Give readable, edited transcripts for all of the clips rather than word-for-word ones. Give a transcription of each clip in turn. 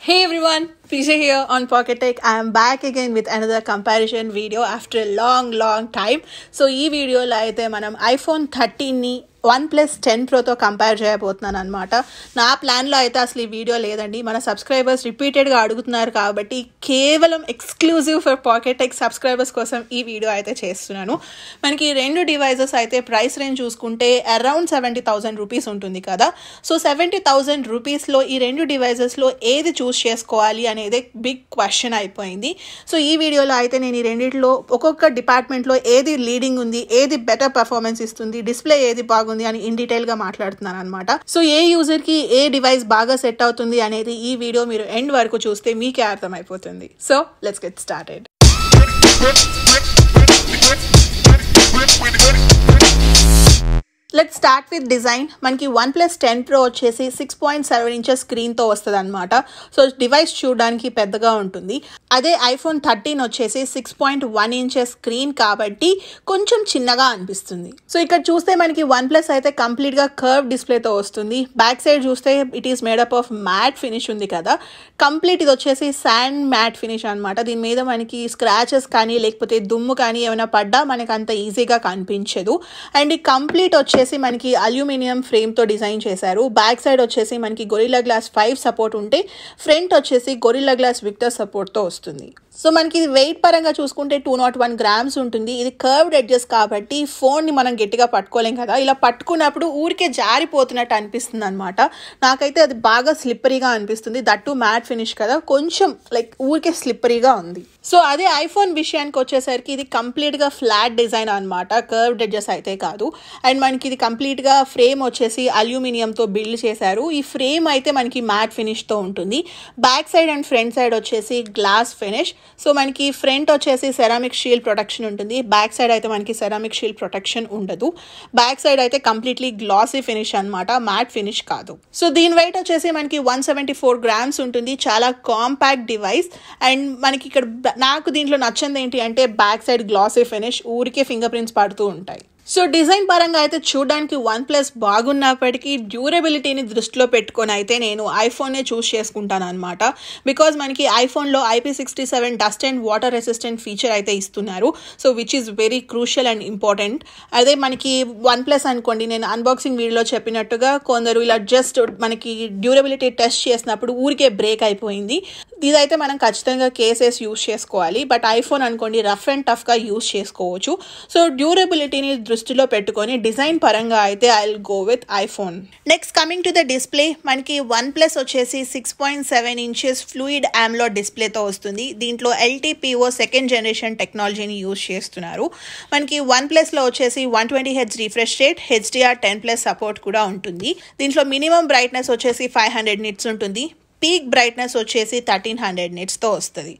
Hey everyone, Prisha here on Pocket Tech. I am back again with another comparison video after a long time. So ee video lo aithe manam iPhone 13 ni OnePlus 10 Pro తో compare చేయబోతున్నాను అనమాట. నా ప్లాన్లో అయితే అసలు ఈ video లేదండి. మన సబ్స్క్రైబర్స్ రిపీటెడ్గా అడుగుతున్నారు కాబట్టి కేవలం exclusive for pocket tech subscribers కోసం ఈ వీడియో అయితే చేస్తున్నాను. మనకి రెండు డివైజెస్ అయితే ప్రైస్ రేంజ్ చూసుకుంటే అరౌండ్ 70,000 రూపీస్ ఉంటుంది కదా. సో 70,000 రూపీస్లో ఈ రెండు డివైజెస్లో ఏది చూస్ చేసుకోవాలి అనేది బిగ్ క్వశ్చన్ అయిపోయింది. సో ఈ వీడియోలో అయితే నేను ఈ రెండిట్లో ఒక్కొక్క డిపార్ట్మెంట్లో ఏది లీడింగ్ ఉంది, ఏది బెటర్ పర్ఫార్మెన్స్ ఇస్తుంది, డిస్ప్లే ఏది బాగుంది అని ఇన్ డీటెయిల్ గా మాట్లాడుతున్నాను అనమాట. సో ఏ యూజర్ కి ఏ డివైస్ బాగా సెట్ అవుతుంది అనేది ఈ వీడియో మీరు ఎండ్ వరకు చూస్తే మీకే అర్థమైపోతుంది. So let's get started. Let's start with design. మనకి OnePlus 10 Pro వచ్చేసి 6.7 ఇంచెస్ స్క్రీన్తో వస్తుంది అనమాట. సో డివైస్ చూడడానికి పెద్దగా ఉంటుంది. అదే iPhone 13 వచ్చేసి 6.1 ఇంచెస్ స్క్రీన్ కాబట్టి కొంచెం చిన్నగా అనిపిస్తుంది. సో ఇక్కడ చూస్తే మనకి OnePlus అయితే కంప్లీట్గా కర్వ్ డిస్ప్లేతో వస్తుంది. బ్యాక్ సైడ్ చూస్తే it is made up of matte finish ఉంది కదా. కంప్లీట్ ఇది వచ్చేసి శాండ్ మ్యాట్ ఫినిష్ అనమాట. దీని మీద మనకి స్క్రాచెస్ కానీ లేకపోతే దుమ్ము కానీ ఏమైనా పడ్డా మనకు అంత ఈజీగా కనిపించదు. అండ్ ఈ కంప్లీట్ వచ్చేసి మనకి అల్యూమినియం ఫ్రేమ్ తో డిజైన్ చేశారు. బ్యాక్ సైడ్ వచ్చేసి మనకి గొరిల్లా గ్లాస్ 5 సపోర్ట్ ఉంటే ఫ్రంట్ వచ్చేసి గొరిల్లా గ్లాస్ విక్టర్ సపోర్ట్ తో వస్తుంది. సో మనకి ఇది వెయిట్ పరంగా చూసుకుంటే 201 grams ఉంటుంది. ఇది కర్వ్డ్ ఎడ్జెస్ కాబట్టి ఫోన్ ని మనం గట్టిగా పట్టుకోలేం కదా. ఇలా పట్టుకున్నప్పుడు ఊరికే జారిపోతున్నట్టు అనిపిస్తుంది అనమాట. నాకైతే అది బాగా స్లిప్పరీగా అనిపిస్తుంది. దట్టు మ్యాట్ ఫినిష్ కదా, కొంచెం లైక్ ఊరికే స్లిప్పరీగా ఉంది. సో అదే ఐఫోన్ విషయానికి వచ్చేసరికి ఇది కంప్లీట్ గా ఫ్లాట్ డిజైన్ అనమాట, కర్వ్డ్ ఎడ్జెస్ అయితే కాదు. అండ్ మనకి ఇది కంప్లీట్ గా ఫ్రేమ్ వచ్చేసి అల్యూమినియం తో బిల్డ్ చేశారు. ఈ ఫ్రేమ్ అయితే మనకి మ్యాట్ ఫినిష్ తో ఉంటుంది. Back side and front side వచ్చేసి గ్లాస్ ఫినిష్. సో మనకి ఫ్రంట్ వచ్చేసి సెరామిక్ షీల్డ్ ప్రొటెక్షన్ ఉంటుంది. బ్యాక్ సైడ్ అయితే మనకి సెరామిక్ షీల్డ్ ప్రొటెక్షన్ ఉండదు. బ్యాక్ సైడ్ అయితే కంప్లీట్లీ గ్లాసీ ఫినిష్ అనమాట, మ్యాట్ ఫినిష్ కాదు. సో దీని వెయిట్ వచ్చేసి మనకి 174 grams ఉంటుంది. చాలా కాంపాక్ట్ డివైస్. అండ్ మనకి ఇక్కడ నాకు దీంట్లో నచ్చింది ఏంటి అంటే బ్యాక్ సైడ్ గ్లాసీ ఫినిష్, ఊరికే ఫింగర్ ప్రింట్స్ పడుతూ ఉంటాయి. సో డిజైన్ పరంగా అయితే చూడడానికి OnePlus బాగున్నప్పటికీ డ్యూరబిలిటీని దృష్టిలో పెట్టుకొని అయితే నేను ఐఫోన్నే చూస్ చేసుకుంటాను అనమాట. బికాజ్ మనకి ఐఫోన్లో IP67 dust and water resistant feature అయితే ఇస్తున్నారు. So which is very crucial and important. అదే మనకి OnePlus అనుకోండి, నేను అన్బాక్సింగ్ వీడియోలో చెప్పినట్టుగా కొందరు ఇలా జస్ట్ మనకి డ్యూరబిలిటీ టెస్ట్ చేసినప్పుడు ఊరికే బ్రేక్ అయిపోయింది. ఇదైతే మనం ఖచ్చితంగా కేసెస్ యూస్ చేసుకోవాలి. బట్ ఐఫోన్ అనుకోండి రఫ్ అండ్ టఫ్గా యూస్ చేసుకోవచ్చు. సో డ్యూరబిలిటీని దృష్టిలో పెట్టుకొని డిజైన్ పరంగా అయితే I will go with iPhone. Next coming to the display, మనకి OnePlus వచ్చేసి 6.7 ఇంచెస్ ఫ్లూయిడ్ AMOLED డిస్ప్లేతో వస్తుంది. దీంట్లో LTPO సెకండ్ జనరేషన్ టెక్నాలజీని యూజ్ చేస్తున్నారు. మనకి OnePlusలో వచ్చేసి 120Hz refresh rate, HDR10+ support కూడా ఉంటుంది. దీంట్లో మినిమం బ్రైట్నెస్ వచ్చేసి 500 nits ఉంటుంది. పీక్ బ్రైట్నెస్ వచ్చేసి 1300 nitsతో వస్తుంది.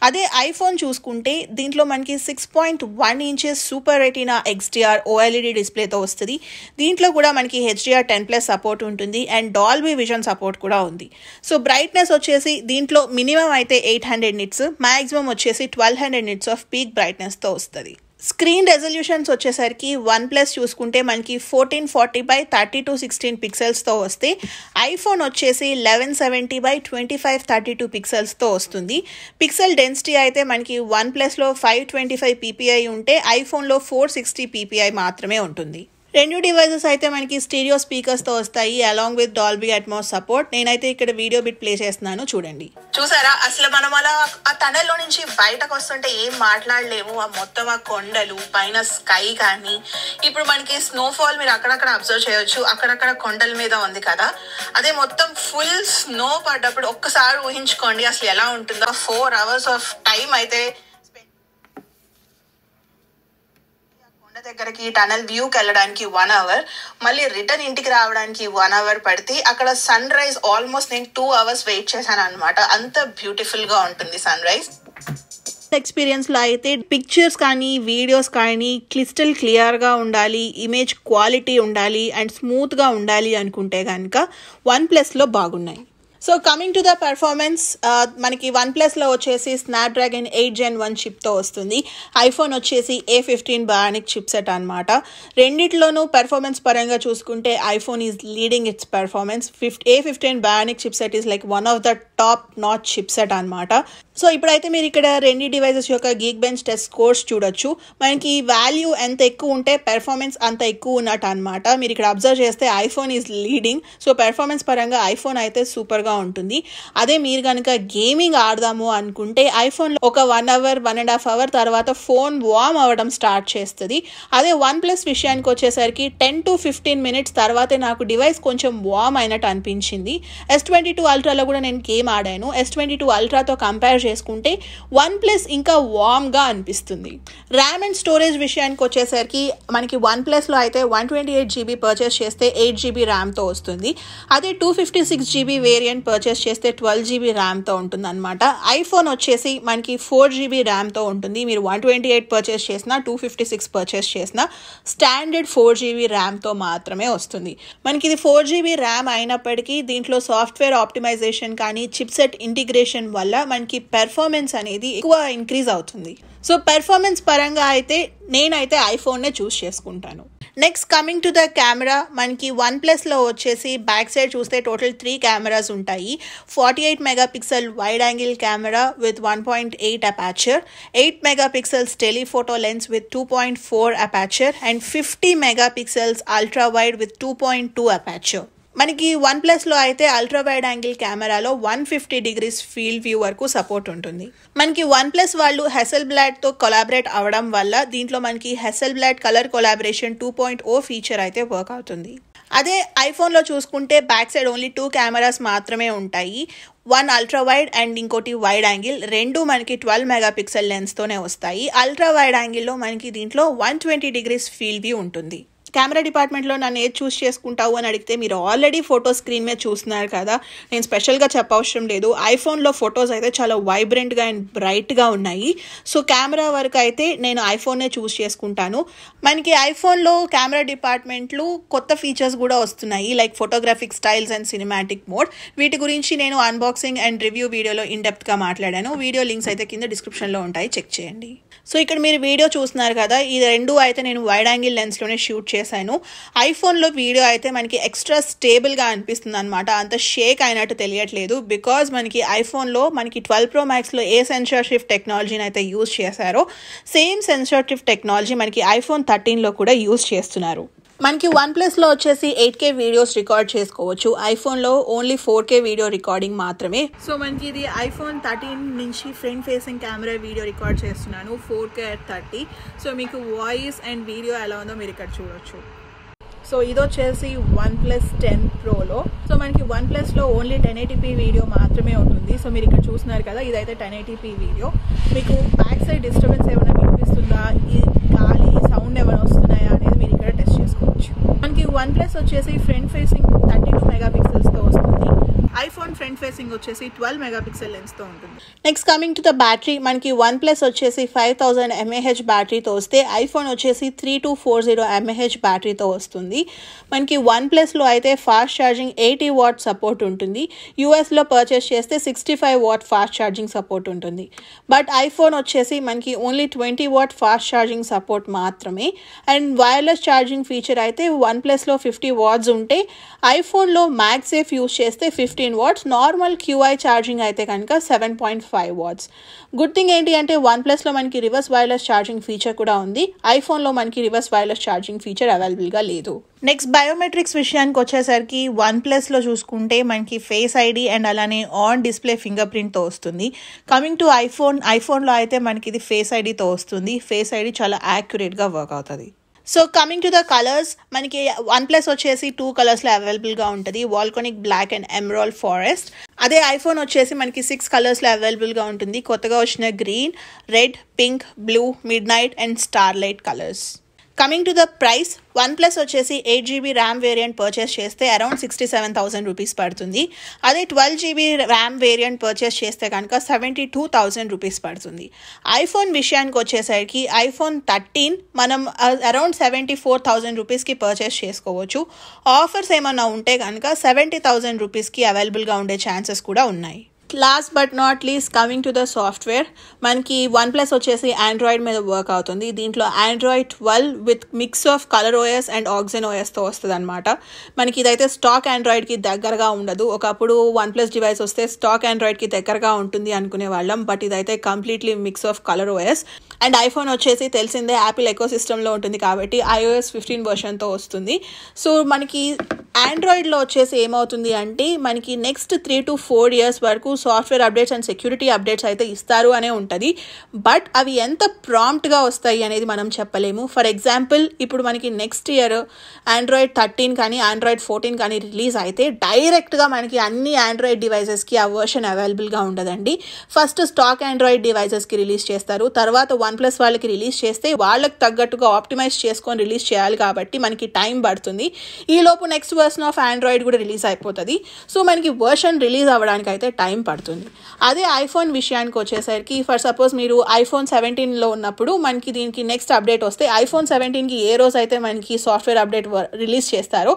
అదే ఐఫోన్ చూసుకుంటే దీంట్లో మనకి 6.1 inches super retina XDR OLED డిస్ప్లేతో వస్తుంది. దీంట్లో కూడా మనకి HDR10+ సపోర్ట్ ఉంటుంది అండ్ డాల్బీ విజన్ సపోర్ట్ కూడా ఉంది. సో బ్రైట్నెస్ వచ్చేసి దీంట్లో మినిమం అయితే 800 nits, మ్యాక్సిమం వచ్చేసి 1200 nits ఆఫ్ పీక్ బ్రైట్నెస్తో వస్తుంది. స్క్రీన్ రెజల్యూషన్స్ వచ్చేసరికి OnePlus చూసుకుంటే మనకి 1440x3216 పిక్సెల్స్తో వస్తే ఐఫోన్ వచ్చేసి 1170x2532 పిక్సెల్స్తో వస్తుంది. పిక్సెల్ డెన్సిటీ అయితే మనకి OnePlusలో 525 ppi ఉంటే ఐఫోన్లో 460 ppi మాత్రమే ఉంటుంది. రెండు డివైజెస్ అయితే మనకి స్టీరియో స్పీకర్స్తో వస్తాయి along with Dolby Atmos support. నేనైతే ఇక్కడ వీడియో బిట్ ప్లే చేస్తున్నాను, చూడండి. చూసారా అసలు మనం అలా ఆ టనల్లో నుంచి బయటకు వస్తుంటే ఏం మాట్లాడలేము. ఆ మొత్తం ఆ కొండలు పైన స్కై కానీ ఇప్పుడు మనకి స్నోఫాల్ మీరు అక్కడక్కడ అబ్జర్వ్ చేయొచ్చు. అక్కడక్కడ కొండల మీద ఉంది కదా, అదే మొత్తం ఫుల్ స్నో పడ్డప్పుడు ఒక్కసారి ఊహించుకోండి అసలు ఎలా ఉంటుందో. 4 hours ఆఫ్ టైం అయితే దగ్గరకి టనల్ వ్యూకి వెళ్ళడానికి 1 hour, మళ్ళీ రిటర్న్ ఇంటికి రావడానికి 1 hour పడితే అక్కడ సన్ రైజ్ ఆల్మోస్ట్ నేను 2 hours వెయిట్ చేశాను అనమాట. అంత బ్యూటిఫుల్ గా ఉంటుంది సన్ రైజ్. ఎక్స్పీరియన్స్లో అయితే పిక్చర్స్ కానీ వీడియోస్ కానీ క్రిస్టల్ క్లియర్గా ఉండాలి, ఇమేజ్ క్వాలిటీ ఉండాలి అండ్ స్మూత్గా ఉండాలి అనుకుంటే కనుక OnePlusలో బాగున్నాయి. So coming to the performance, మనకి OnePlusలో వచ్చేసి స్నాప్డ్రాగన్ 8 Gen 1 చిప్తో వస్తుంది. ఐఫోన్ వచ్చేసి A15 బయానిక్ చిప్సెట్ అనమాట. రెండిట్లోనూ పెర్ఫార్మెన్స్ పరంగా చూసుకుంటే iPhone is leading it's performance. A15 Bionic chipset is like one of the top notch chipset అనమాట. సో ఇప్పుడైతే మీరు ఇక్కడ రెండు డివైజెస్ యొక్క గీక్బెంచ్ టెస్ట్ స్కోర్స్ చూడొచ్చు. మనకి వాల్యూ ఎంత ఎక్కువ ఉంటే పెర్ఫార్మెన్స్ అంత ఎక్కువ ఉన్నట్టు అనమాట. మీరు ఇక్కడ అబ్జర్వ్ చేస్తే iPhone is leading. So performance పరంగా ఐఫోన్ అయితే సూపర్గా ఉంటుంది. అదే మీరు కనుక గేమింగ్ ఆడదాము అనుకుంటే ఐఫోన్లో ఒక 1 hour 1.5 hour తర్వాత ఫోన్ వార్మ్ అవ్వడం స్టార్ట్ చేస్తుంది. అదే OnePlus విషయానికి వచ్చేసరికి 10 to 15 minutes తర్వాతే నాకు డివైస్ కొంచెం వార్మ్ అయినట్టు అనిపించింది. S22 Ultraలో కూడా నేను గేమ్ ఆడాను. S22 Ultraతో కంపేర్ చేసుకుంటే OnePlus ఇంకా వార్మ్గా అనిపిస్తుంది. ర్యామ్ అండ్ స్టోరేజ్ విషయానికి వచ్చేసరికి మనకి OnePlusలో అయితే 128 GB పర్చేస్ చేస్తే 8 GB ర్యామ్తో వస్తుంది. అదే 256 GB వేరియంట్ పర్చేస్ చేస్తే 12 GB ర్యామ్తో ఉంటుంది అనమాట. ఐఫోన్ వచ్చేసి మనకి 4 GB ర్యామ్తో ఉంటుంది. మీరు 128 పర్చేస్ చేసినా 256 పర్చేస్ చేసినా స్టాండర్డ్ 4 GB ర్యామ్తో మాత్రమే వస్తుంది. మనకి ఇది 4 GB ర్యామ్ అయినప్పటికీ దీంట్లో సాఫ్ట్వేర్ ఆప్టిమైజేషన్ కానీ చిప్సెట్ ఇంటిగ్రేషన్ వల్ల మనకి పెర్ఫార్మెన్స్ అనేది ఎక్కువ ఇంక్రీజ్ అవుతుంది. సో పెర్ఫార్మెన్స్ పరంగా అయితే నేనైతే ఐఫోన్నే చూస్ చేసుకుంటాను. Next coming to the camera, మనకి OnePlusలో వచ్చేసి బ్యాక్ సైడ్ చూస్తే టోటల్ 3 కెమెరాస్ ఉంటాయి. 48 megapixel wide angle camera with 1.8 aperture, 8 megapixels telephoto lens with 2.4 aperture and 50 megapixels ultra wide with 2.2 aperture. మనకి OnePlusలో అయితే అల్ట్రా వైడ్ యాంగిల్ కెమెరాలో 150 degrees ఫీల్డ్ వ్యూ వరకు support ఉంటుంది. మనకి OnePlus వాళ్ళు హెసెల్బ్లాడ్తో కొలాబరేట్ అవ్వడం వల్ల దీంట్లో మనకి హెసెల్బ్లాడ్ కలర్ కొలాబరేషన్ 2.0 ఫీచర్ అయితే వర్క్ అవుతుంది. అదే ఐఫోన్లో చూసుకుంటే బ్యాక్ సైడ్ ఓన్లీ 2 కెమెరాస్ మాత్రమే ఉంటాయి. 1 అల్ట్రా వైడ్ అండ్ ఇంకోటి వైడ్ యాంగిల్. రెండు మనకి 12 మెగాపిక్సెల్ లెన్స్తోనే వస్తాయి. అల్ట్రా వైడ్ యాంగిల్లో మనకి దీంట్లో 120 degrees ఫీల్డ్ వ్యూ ఉంటుంది. కెమెరా డిపార్ట్మెంట్లో నన్ను ఏది చూస్ చేసుకుంటావు అని అడిగితే మీరు ఆల్రెడీ ఫోటో స్క్రీన్ మీద చూస్తున్నారు కదా, నేను స్పెషల్గా చెప్పవసరం లేదు. ఐఫోన్లో ఫొటోస్ అయితే చాలా వైబ్రెంట్గా అండ్ బ్రైట్గా ఉన్నాయి. సో కెమెరా వరకు అయితే నేను ఐఫోన్నే చూస్ చేసుకుంటాను. మనకి ఐఫోన్లో కెమెరా డిపార్ట్మెంట్లో కొత్త ఫీచర్స్ కూడా వస్తున్నాయి, like photographic styles and cinematic mode. వీటి గురించి నేను అన్బాక్సింగ్ అండ్ రివ్యూ వీడియోలో ఇన్డెప్త్గా మాట్లాడాను. వీడియో లింక్స్ అయితే కింద డిస్క్రిప్షన్లో ఉంటాయి, చెక్ చేయండి. సో ఇక్కడ మీరు వీడియో చూస్తున్నారు కదా, ఈ రెండు అయితే నేను వైడ్ యాంగిల్ లెన్స్లోనే షూట్ చేశాను. ఐఫోన్లో వీడియో అయితే మనకి ఎక్స్ట్రా స్టేబుల్గా అనిపిస్తుంది అనమాట, అంత షేక్ అయినట్టు తెలియట్లేదు. బికాజ్ మనకి ఐఫోన్లో మనకి 12 Pro Maxలో ఏ సెన్సార్ షిఫ్ట్ టెక్నాలజీని అయితే యూజ్ చేశారో సేమ్ సెన్సార్ షిఫ్ట్ టెక్నాలజీ మనకి ఐఫోన్ 13లో కూడా యూజ్ చేస్తున్నారు. మనకి OnePlusలో వచ్చేసి 8K వీడియోస్ రికార్డ్ చేసుకోవచ్చు. ఐఫోన్లో ఓన్లీ 4K వీడియో రికార్డింగ్ మాత్రమే. సో మనకి ఇది ఐఫోన్ 13 నుంచి front facing camera video record చేస్తున్నాను 4K at 30. సో మీకు వాయిస్ అండ్ వీడియో ఎలా ఉందో మీరు ఇక్కడ చూడొచ్చు. సో ఇది వచ్చేసి OnePlus 10 Proలో. సో మనకి OnePlusలో ఓన్లీ 1080p వీడియో మాత్రమే ఉంటుంది. సో మీరు ఇక్కడ చూస్తున్నారు కదా, ఇదైతే 1080p వీడియో. మీకు బ్యాక్ సైడ్ డిస్టర్బెన్స్ ఏమైనా వినిపిస్తుందా, ఈ గాలి సౌండ్ ఏమైనా వస్తున్నాయా అనేది మీరు ఇక్కడ టెస్ట్ చేసుకోవచ్చు. మనకి OnePlus వచ్చేసి ఫ్రంట్ ఫేసింగ్ 32 మెగాపిక్సెల్స్తో వస్తుంది. ఐఫోన్ ఫ్రంట్ ఫేసింగ్ వచ్చేసి 12 మెగాపిక్సెల్ లెన్స్తో ఉంటుంది. Next coming to the battery, మనకి OnePlus వచ్చేసి 5000 mAh బ్యాటరీతో వస్తే ఐఫోన్ వచ్చేసి 3240 mAh బ్యాటరీతో వస్తుంది. మనకి OnePlusలో అయితే ఫాస్ట్ ఛార్జింగ్ 80 watt సపోర్ట్ ఉంటుంది. యూఎస్లో పర్చేస్ చేస్తే 65 watt ఫాస్ట్ ఛార్జింగ్ సపోర్ట్ ఉంటుంది. బట్ ఐఫోన్ వచ్చేసి మనకి only 20 watt fast charging support మాత్రమే. అండ్ వైర్లెస్ ఛార్జింగ్ ఫీచర్ అయితే OnePlusలో 50 watts ఉంటే ఐఫోన్లో మ్యాగ్సేఫ్ యూస్ చేస్తే 15 watts, నార్మల్ QI ఛార్జింగ్ అయితే కనుక 7.5 watts. గుడ్ థింగ్ ఏంటి అంటే OnePlusలో మనకి రివర్స్ వైర్లెస్ ఛార్జింగ్ ఫీచర్ కూడా ఉంది. ఐఫోన్లో మనకి రివర్స్ వైర్లెస్ ఛార్జింగ్ ఫీచర్ అవైలబుల్గా లేదు. నెక్స్ట్ బయోమెట్రిక్స్ విషయానికి వచ్చేసరికి OnePlusలో చూసుకుంటే మనకి ఫేస్ ఐడి అండ్ అలానే ఆన్ డిస్ప్లే ఫింగర్ ప్రింట్తో వస్తుంది. కమింగ్ టు ఐఫోన్లో అయితే మనకి ఇది ఫేస్ ఐడితో వస్తుంది. ఫేస్ ఐడి చాలా యాక్యురేట్గా వర్క్ అవుతుంది. So coming to the colours, మనకి OnePlus వచ్చేసి 2 కలర్స్లో అవైలబుల్గా ఉంటుంది, volcanic black and emerald forest. అదే ఐఫోన్ వచ్చేసి మనకి 6 కలర్స్లో అవైలబుల్గా ఉంటుంది. కొత్తగా వచ్చిన green, red, pink, blue, midnight and starlight colours. Coming to the price, OnePlus వచ్చేసి 8GB ర్యామ్ వేరియంట్ పర్చేస్ చేస్తే అరౌండ్ 67,000 రూపీస్ పడుతుంది. అదే 12GB ర్యామ్ వేరియంట్ పర్చేస్ చేస్తే కనుక 72,000 రూపీస్ పడుతుంది. ఐఫోన్ విషయానికి వచ్చేసరికి ఐఫోన్ 13 మనం అరౌండ్ 74,000 రూపీస్కి పర్చేస్ చేసుకోవచ్చు. ఆఫర్స్ ఏమన్నా ఉంటే కనుక 70,000 రూపీస్కి అవైలబుల్గా ఉండే ఛాన్సెస్ కూడా ఉన్నాయి. Last but not least coming to the software, మనకి OnePlus వచ్చేసి ఆండ్రాయిడ్ మీద వర్క్ అవుతుంది. దీంట్లో Android 12 with mix of Color OS and Oxygen ఓఎస్తో వస్తుంది అనమాట. మనకి ఇదైతే స్టాక్ ఆండ్రాయిడ్కి దగ్గరగా ఉండదు. ఒకప్పుడు OnePlus డివైస్ వస్తే స్టాక్ ఆండ్రాయిడ్కి దగ్గరగా ఉంటుంది అనుకునే వాళ్ళం, బట్ ఇదైతే completely mix of Color OS. And iPhone వచ్చేసి తెలిసిందే యాపిల్ ఎకో సిస్టంలో ఉంటుంది కాబట్టి iOS 15 వర్షన్తో వస్తుంది. సో మనకి ఆండ్రాయిడ్లో వచ్చేసి ఏమవుతుంది అంటే మనకి నెక్స్ట్ 3 to 4 years వరకు software updates and security updates అయితే ఇస్తారు అనే ఉంటుంది. బట్ అవి ఎంత ప్రాంప్ట్గా వస్తాయి అనేది మనం చెప్పలేము. ఫర్ ఎగ్జాంపుల్ ఇప్పుడు మనకి నెక్స్ట్ ఇయర్ Android 13 కానీ Android 14 కానీ రిలీజ్ అయితే డైరెక్ట్గా మనకి అన్ని ఆండ్రాయిడ్ డివైజెస్కి ఆ వర్షన్ అవైలబుల్గా ఉండదండి. ఫస్ట్ స్టాక్ ఆండ్రాయిడ్ డివైజెస్కి రిలీజ్ చేస్తారు, తర్వాత OnePlus వాళ్ళకి రిలీజ్ చేస్తే వాళ్ళకి తగ్గట్టుగా ఆప్టిమైజ్ చేసుకొని రిలీజ్ చేయాలి కాబట్టి మనకి టైం పడుతుంది. ఈలోపు నెక్స్ట్ వర్షన్ ఆఫ్ ఆండ్రాయిడ్ కూడా రిలీజ్ అయిపోతుంది. సో మనకి వర్షన్ రిలీజ్ అవ్వడానికి అయితే టైం పడుతుంది. అదే ఐఫోన్ విషయానికి వచ్చేసరికి ఫర్ సపోజ్ మీరు iPhone 17లో ఉన్నప్పుడు మనకి దీనికి నెక్స్ట్ అప్డేట్ వస్తే iPhone 17కి ఏ రోజు అయితే మనకి సాఫ్ట్వేర్ అప్డేట్ రిలీజ్ చేస్తారో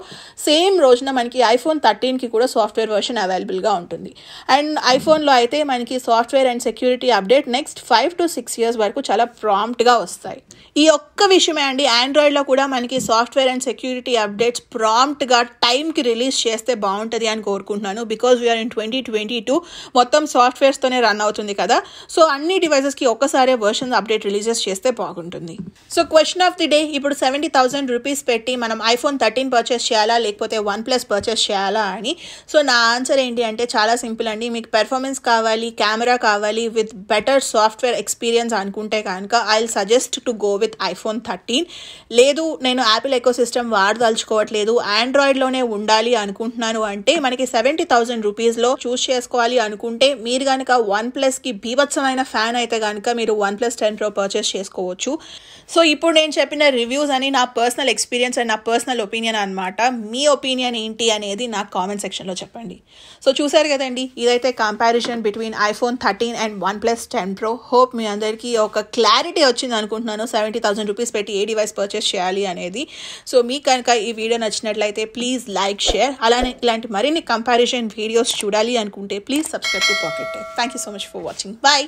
సేమ్ రోజున మనకి iPhone 13కి కూడా సాఫ్ట్వేర్ వర్షన్ అవైలబుల్గా ఉంటుంది. అండ్ ఐఫోన్లో అయితే మనకి software and security update next 5 to 6 years వరకు చాలా ప్రాంప్ట్గా వస్తాయి. ఈ ఒక్క విషయమే అండి, ఆండ్రాయిడ్లో కూడా మనకి సాఫ్ట్వేర్ అండ్ సెక్యూరిటీ అప్డేట్స్ ప్రాంప్ట్గా టైంకి రిలీజ్ చేస్తే బాగుంటుంది అని కోరుకుంటున్నాను. బికాజ్ వీఆర్ ఇన్ 2022, మొత్తం సాఫ్ట్వేర్స్తోనే రన్ అవుతుంది కదా. సో అన్ని డివైజెస్కి ఒక్కసారే వర్షన్ అప్డేట్ రిలీజెస్ చేస్తే బాగుంటుంది. So question of the day, ఇప్పుడు 70,000 రూపీస్ పెట్టి మనం iPhone 13 పర్చేస్ చేయాలా లేకపోతే OnePlus పర్చేస్ చేయాలా అని. సో నా ఆన్సర్ ఏంటి అంటే చాలా సింపుల్ అండి. మీకు పెర్ఫార్మెన్స్ కావాలి, కెమెరా కావాలి విత్ బెటర్ సాఫ్ట్వేర్ ఎక్స్పీరియన్స్ అనుకుంటే కనుక I will suggest to go with iPhone 13. లేదు నేను యాపిల్ ఎకో సిస్టమ్ వాడదలుచుకోవట్లేదు, ఆండ్రాయిడ్లోనే ఉండాలి అనుకుంటున్నాను అంటే మనకి 70,000 రూపీస్లో చూస్ చేసుకోవాలి అనుకుంటే మీరు కనుక OnePlusకి బీభత్సమైన ఫ్యాన్ అయితే కనుక మీరు OnePlus 10 Pro పర్చేస్ చేసుకోవచ్చు. సో ఇప్పుడు నేను చెప్పిన రివ్యూస్ అని నా పర్సనల్ ఎక్స్పీరియన్స్ అండ్ నా పర్సనల్ ఒపీనియన్ అనమాట. మీ ఒపీనియన్ ఏంటి అనేది నాకు కామెంట్ సెక్షన్లో చెప్పండి. సో చూసారు కదండి, ఇదైతే comparison between iPhone 13 and OnePlus 10 Pro. Hope మీ అందరికీ ఒక క్లారిటీ వచ్చింది అనుకుంటున్నాను 70,000 రూపీస్ పెట్టి ఏ డివైస్ పర్చేస్ చేయాలి అనేది. సో మీకు కనుక ఈ వీడియో నచ్చినట్లయితే ప్లీజ్ లైక్, షేర్. అలానే ఇలాంటి మరిన్ని కంపారిజన్ వీడియోస్ చూడాలి అనుకుంటే please subscribe to Pocket Tech. Thank you so much for watching. Bye.